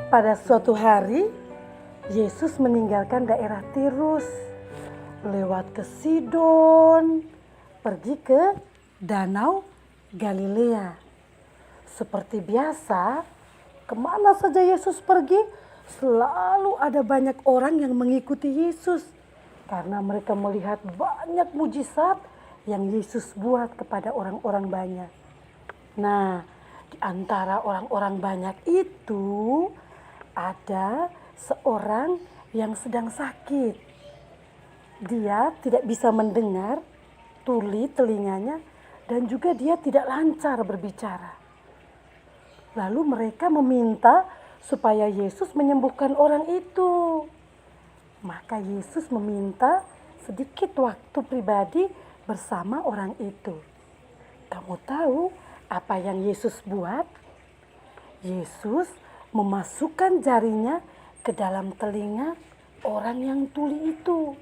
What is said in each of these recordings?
Pada suatu hari, Yesus meninggalkan daerah Tirus, lewat ke Sidon, pergi ke Danau Galilea. Seperti biasa, kemana saja Yesus pergi, selalu ada banyak orang yang mengikuti Yesus. Karena mereka melihat banyak mujizat yang Yesus buat kepada orang-orang banyak. Nah, di antara orang-orang banyak itu, ada seorang yang sedang sakit. Dia tidak bisa mendengar, tuli telinganya, dan juga dia tidak lancar berbicara. Lalu mereka meminta supaya Yesus menyembuhkan orang itu. Maka Yesus meminta sedikit waktu pribadi bersama orang itu. Kamu tahu apa yang Yesus buat? Yesus memasukkan jarinya ke dalam telinga orang yang tuli itu.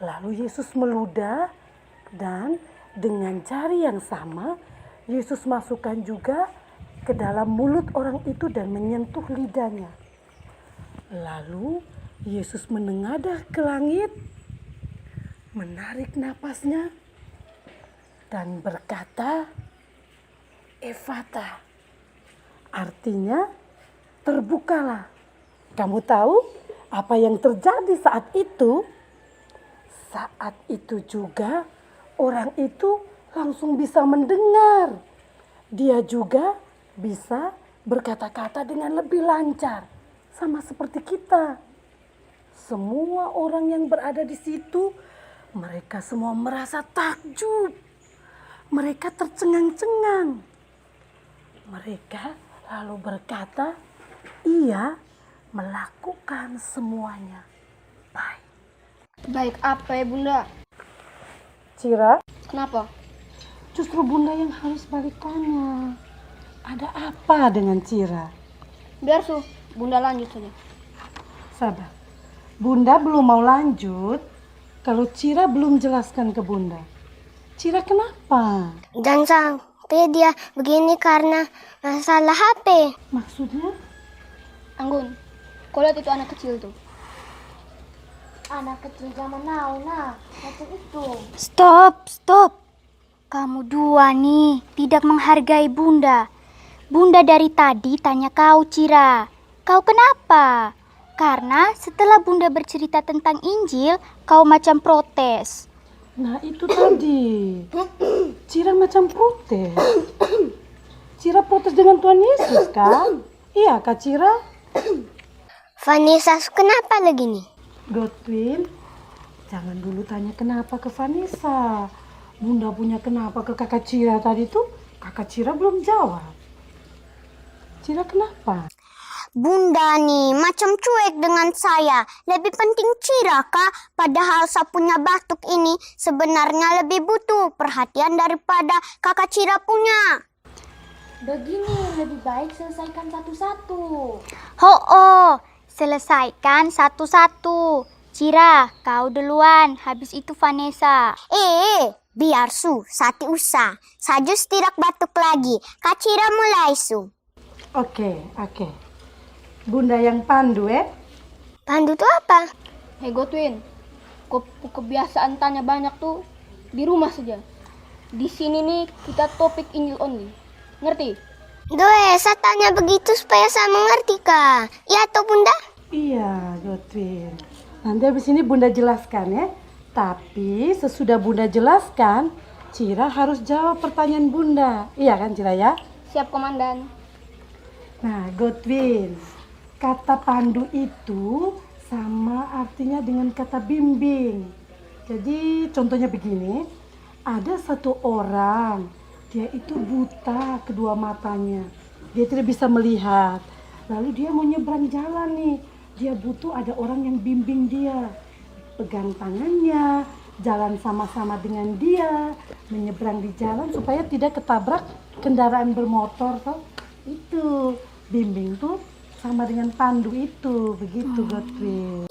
Lalu Yesus meludah dan dengan jari yang sama Yesus masukkan juga ke dalam mulut orang itu dan menyentuh lidahnya. Lalu Yesus menengadah ke langit, menarik napasnya dan berkata, "Efata." Artinya, terbukalah. Kamu tahu apa yang terjadi saat itu? Saat itu juga orang itu langsung bisa mendengar. Dia juga bisa berkata-kata dengan lebih lancar, sama seperti kita. Semua orang yang berada di situ, mereka semua merasa takjub. Mereka tercengang-cengang. Mereka lalu berkata, "Ia melakukan semuanya baik." Baik apa ya Bunda? Cira, Kenapa? justru Bunda yang harus balik tanya. Ada apa dengan Cira? Biar Bunda lanjut saja. Sabar. Bunda belum mau lanjut kalau Cira belum jelaskan ke Bunda. Cira kenapa? Dan sampai dia begini karena masalah HP. Maksudnya? Anggun, kau lihat itu anak kecil tuh. Anak kecil zaman now, macam itu. Stop. Kamu dua nih tidak menghargai Bunda. Bunda dari tadi tanya kau, Cira. Kau kenapa? Karena setelah Bunda bercerita tentang Injil, kau macam protes. Nah itu tadi. Cira macam protes. Cira protes dengan Tuhan Yesus kan? Iya Kak Cira? Vanessa, kenapa lagi nih? Godwin, jangan dulu tanya kenapa ke Vanessa. Bunda punya kenapa ke kakak Cira tadi tuh, kakak Cira belum jawab. Cira kenapa? Bunda nih macam cuek dengan saya. Lebih penting Cira kah? Padahal saya punya batuk ini sebenarnya lebih butuh perhatian daripada kakak Cira punya. Begini, lebih baik selesaikan satu-satu. Selesaikan satu-satu. Cira, kau duluan, habis itu Vanessa. Biar Sati usah. Sajus tidak batuk lagi. Kak Cira mulai Oke. Bunda yang pandu Pandu tuh apa? Hei Godwin, kau kebiasaan tanya banyak tuh di rumah saja. Di sini nih kita topik Injil only. Ngerti? Saya tanya begitu supaya saya mengerti kak. Iya toh Bunda? Iya, Godwin. Nanti habis ini Bunda jelaskan ya. Tapi sesudah Bunda jelaskan, Cira harus jawab pertanyaan Bunda. Iya kan Cira ya? Siap Komandan. Nah, Godwin, kata pandu itu sama artinya dengan kata bimbing. Jadi contohnya begini, ada satu orang, dia itu buta kedua matanya. Dia tidak bisa melihat. Lalu dia mau nyebrang jalan nih. Dia butuh ada orang yang bimbing dia. Pegang tangannya, jalan sama-sama dengan dia, menyeberang di jalan supaya tidak ketabrak kendaraan bermotor. Toh. Itu bimbing tuh sama dengan pandu itu, begitu Godwin.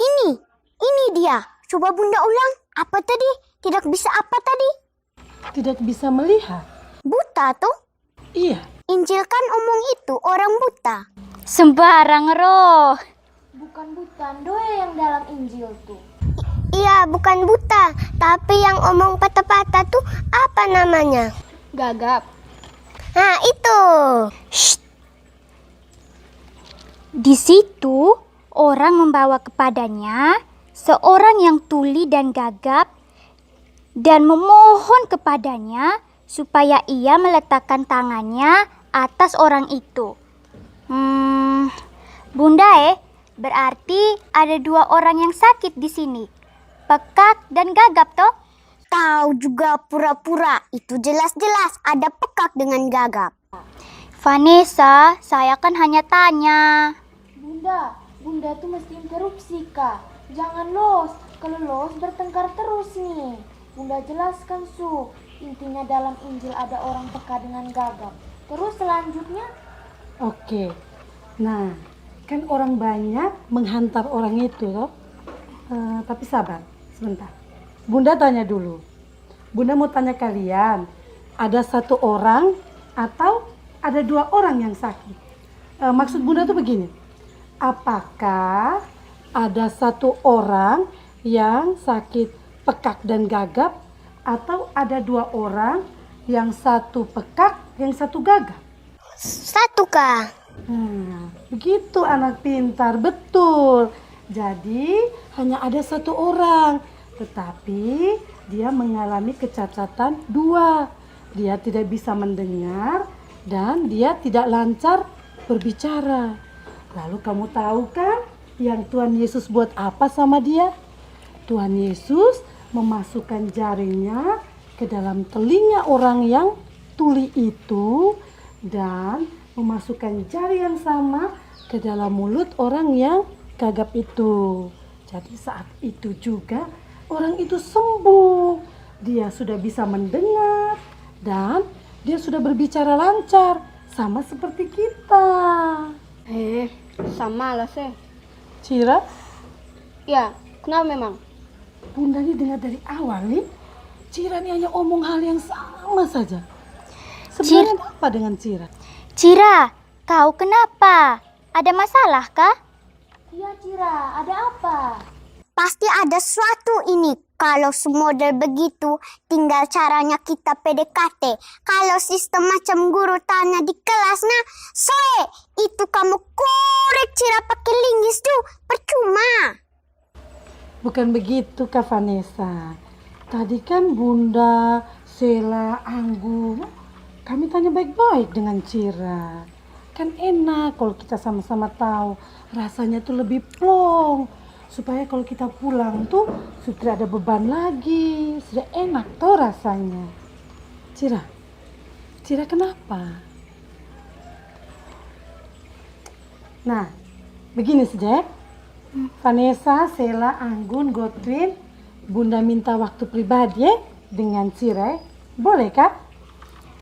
Ini dia. Coba Bunda ulang. Apa tadi? Tidak bisa apa tadi? Tidak bisa melihat. Buta tuh? Iya. Injil kan omong itu orang buta. Sembarang roh. Bukan Doe yang dalam Injil tuh. Iya, bukan buta, tapi yang omong patah-patah tuh apa namanya? Gagap. Nah, itu. Shh. Di situ orang membawa kepadanya seorang yang tuli dan gagap dan memohon kepadanya supaya ia meletakkan tangannya atas orang itu. Bunda, berarti ada 2 orang yang sakit di sini. Pekak dan gagap toh? Tahu juga pura-pura, itu jelas-jelas ada pekak dengan gagap. Vanessa, saya kan hanya tanya. Bunda tuh mesti interupsi, Kak. Jangan los. Kalau los bertengkar terus nih. Bunda jelaskan, Su. Intinya dalam Injil ada orang peka dengan gagap. Terus selanjutnya? Oke. Nah, kan orang banyak menghantar orang itu loh. Tapi sabar, sebentar. Bunda tanya dulu. Bunda mau tanya kalian, ada 1 orang atau ada 2 orang yang sakit? Maksud Bunda tuh begini. Apakah ada 1 orang yang sakit pekak dan gagap atau ada 2 orang yang 1 pekak, yang 1 gagap? 1, Kak. Begitu anak pintar, betul. Jadi hanya ada 1 orang, tetapi dia mengalami kecacatan 2. Dia tidak bisa mendengar dan dia tidak lancar berbicara. Lalu kamu tahu kan yang Tuhan Yesus buat apa sama dia? Tuhan Yesus memasukkan jarinya ke dalam telinga orang yang tuli itu dan memasukkan jari yang sama ke dalam mulut orang yang gagap itu. Jadi saat itu juga orang itu sembuh. Dia sudah bisa mendengar dan dia sudah berbicara lancar sama seperti kita. Sama lah sih. Cira, Ya, kenapa memang? Bunda ini dengar dari awal nih. Cira ini hanya omong hal yang sama saja. Sebenarnya ada apa dengan Cira? Cira, kau kenapa? Ada masalah kah? Iya, Cira. Ada apa? Pasti ada sesuatu ini. Kalau semodel begitu, tinggal caranya kita PDKT. Kalau sistem macam guru tanya di kelas, nah, Soe, itu kamu korek Cira pakai linggis tuh, percuma. Bukan begitu Kak Vanessa. Tadi kan Bunda, Sela, Anggun, kami tanya baik-baik dengan Cira. Kan enak kalau kita sama-sama tahu, rasanya tuh lebih plong. Supaya kalau kita pulang tuh sudah ada beban lagi, sudah enak tuh rasanya. Cira kenapa? Nah, begini saja ya. Vanessa, Sela, Anggun, Godwin, Bunda minta waktu pribadi ya dengan Cira. Boleh kah?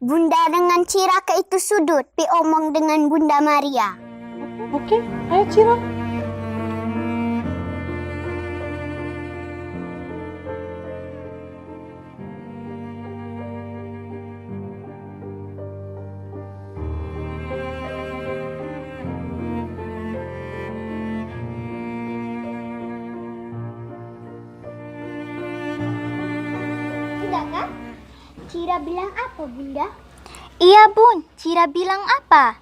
Bunda dengan Cira ke itu sudut, pi omong dengan Bunda Maria. Oke, ayo Cira. Sudah kan? Cira bilang apa, Bunda? Iya Bun, Cira bilang apa?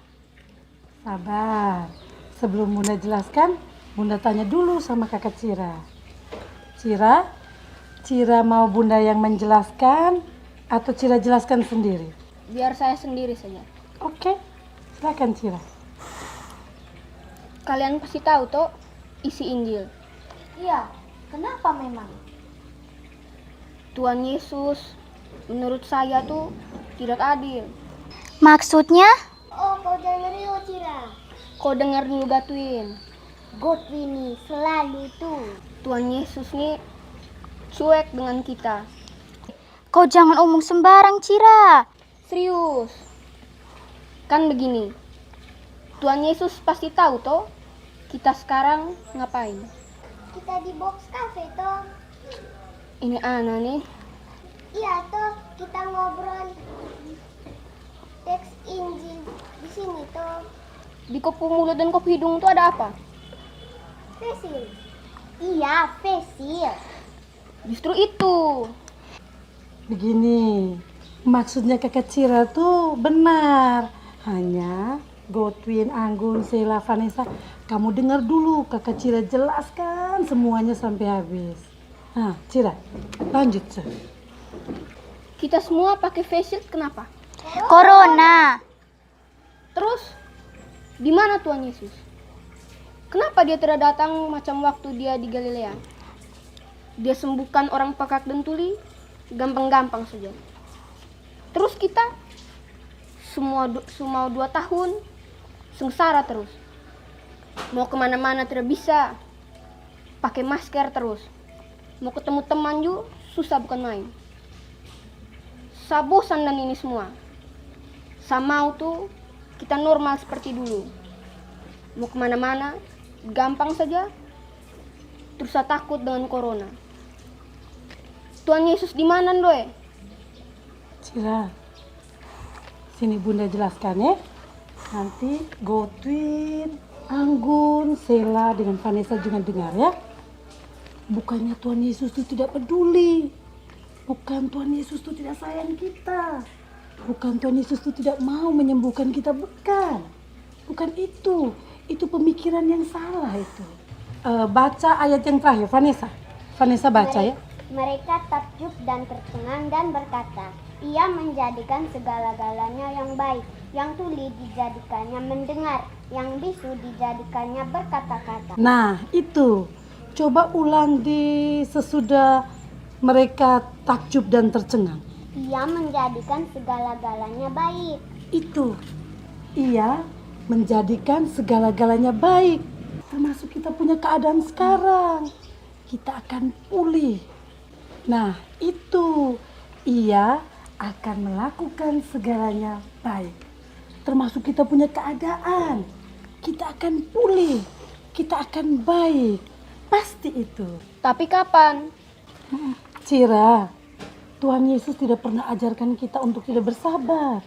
Sabar. Sebelum Bunda jelaskan, Bunda tanya dulu sama kakak Cira. Cira mau Bunda yang menjelaskan atau Cira jelaskan sendiri? Biar saya sendiri saja. Oke, silakan Cira. Kalian pasti tahu toh isi Injil. Iya. Kenapa memang? Tuhan Yesus menurut saya tuh tidak adil. Maksudnya? Oh, kau dengar yuk, Cira. Kau dengar dulu Gatwin. Godwin nih selalu tuh. Tuhan Yesus nih cuek dengan kita. Kau jangan omong sembarang Cira. Serius. Kan begini. Tuhan Yesus pasti tahu toh kita sekarang ngapain. Kita di box cafe toh. Ini Ana nih. Iya toh, kita ngobrol teks Injil di sini toh. Di kopu mulut dan kopu hidung itu ada apa? Fesil. Iya, fesil. Justru itu. Begini, maksudnya kakak Cira tuh benar. Hanya Godwin, Anggun, Sheila, Vanessa, kamu dengar dulu kakak Cira jelaskan semuanya sampai habis. Nah, Cira, lanjut. Sir. Kita semua pakai face shield kenapa? Corona. Terus, di mana Tuhan Yesus? Kenapa dia tidak datang macam waktu dia di Galilea? Dia sembuhkan orang pekak dan tuli, gampang-gampang saja. Terus kita, semua 2 tahun, sengsara terus. Mau kemana-mana tidak bisa, pakai masker terus. Mau ketemu teman juga, susah bukan main. Saya bosan dan ini semua. Saya mau tuh kita normal seperti dulu. Mau kemana-mana, gampang saja. Terus saya takut dengan corona. Tuhan Yesus di mana, Doe? Cira, sini Bunda jelaskan ya. Nanti Godwin, Anggun, Sheila dengan Vanessa juga dengar ya. Bukannya Tuhan Yesus itu tidak peduli. Bukan Tuhan Yesus itu tidak sayang kita. Bukan Tuhan Yesus itu tidak mau menyembuhkan kita, bukan. Bukan itu. Itu pemikiran yang salah itu. Baca ayat yang terakhir, Vanessa. Vanessa baca ya. Mereka takjub dan tercengang dan berkata, ia menjadikan segala-galanya yang baik. Yang tuli dijadikannya mendengar, yang bisu dijadikannya berkata-kata. Nah, itu. Coba ulang di sesudah mereka takjub dan tercengang. Ia menjadikan segala-galanya baik. Itu. Ia menjadikan segala-galanya baik. Termasuk kita punya keadaan sekarang. Kita akan pulih. Nah, itu. Ia akan melakukan segalanya baik. Termasuk kita punya keadaan. Kita akan pulih. Kita akan baik. Pasti itu. Tapi kapan? Cira, Tuhan Yesus tidak pernah ajarkan kita untuk tidak bersabar.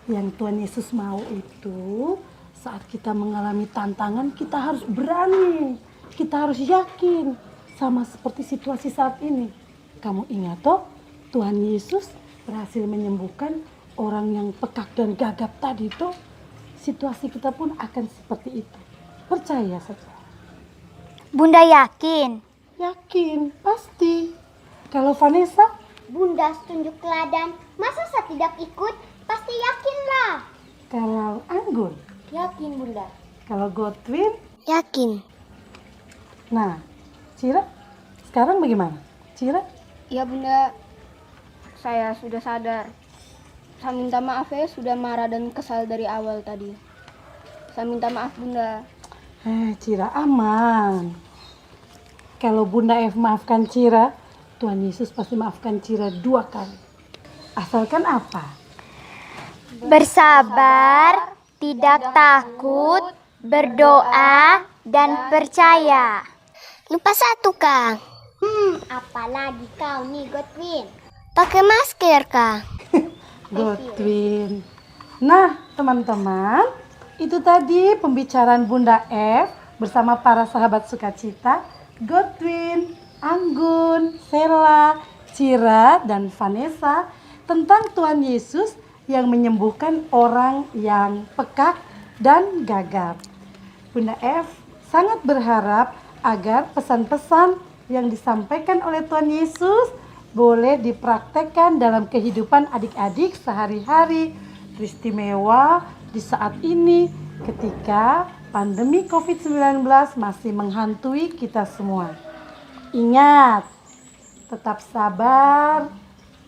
Yang Tuhan Yesus mau itu saat kita mengalami tantangan kita harus berani. Kita harus yakin. Sama seperti situasi saat ini. Kamu ingat toh, Tuhan Yesus berhasil menyembuhkan orang yang pekak dan gagap tadi toh. Situasi kita pun akan seperti itu. Percaya saja. Bunda yakin? Yakin, pasti. Kalau Vanessa? Bunda tunjuk teladan, masa saya tidak ikut? Pasti yakinlah. Kalau Anggun? Yakin Bunda. Kalau Godwin? Yakin. Nah, Cira, sekarang bagaimana? Cira? Ya Bunda, saya sudah sadar. Saya minta maaf ya, sudah marah dan kesal dari awal tadi. Saya minta maaf Bunda. Cira aman. Kalau Bunda F maafkan Cira, Tuhan Yesus pasti maafkan Cira 2 kali. Asalkan apa? Bersabar, tidak takut, berdoa, dan percaya. Lupa satu, Kang. Apalagi kau nih, Godwin. Pakai masker, Kang. Godwin. Nah, teman-teman, itu tadi pembicaraan Bunda F bersama para sahabat sukacita, Godwin, Anggun, Sheila, Cira, dan Vanessa tentang Tuhan Yesus yang menyembuhkan orang yang pekak dan gagap. Bunda F sangat berharap agar pesan-pesan yang disampaikan oleh Tuhan Yesus boleh dipraktekkan dalam kehidupan adik-adik sehari-hari, teristimewa di saat ini ketika pandemi COVID-19 masih menghantui kita semua. Ingat, tetap sabar,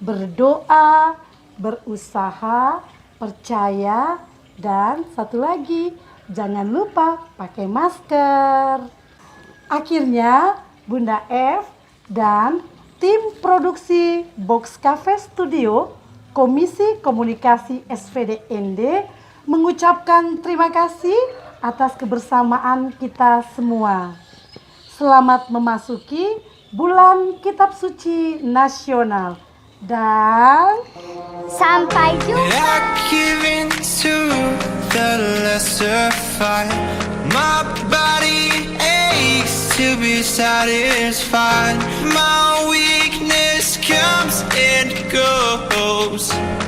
berdoa, berusaha, percaya, dan satu lagi, jangan lupa pakai masker. Akhirnya, Bunda F dan tim produksi Box Cafe Studio, Komisi Komunikasi SVDND mengucapkan terima kasih atas kebersamaan kita semua. Selamat memasuki bulan Kitab Suci Nasional dan sampai jumpa. I give in to the lesson. justified. My body aches to be satisfied. My weakness comes and goes.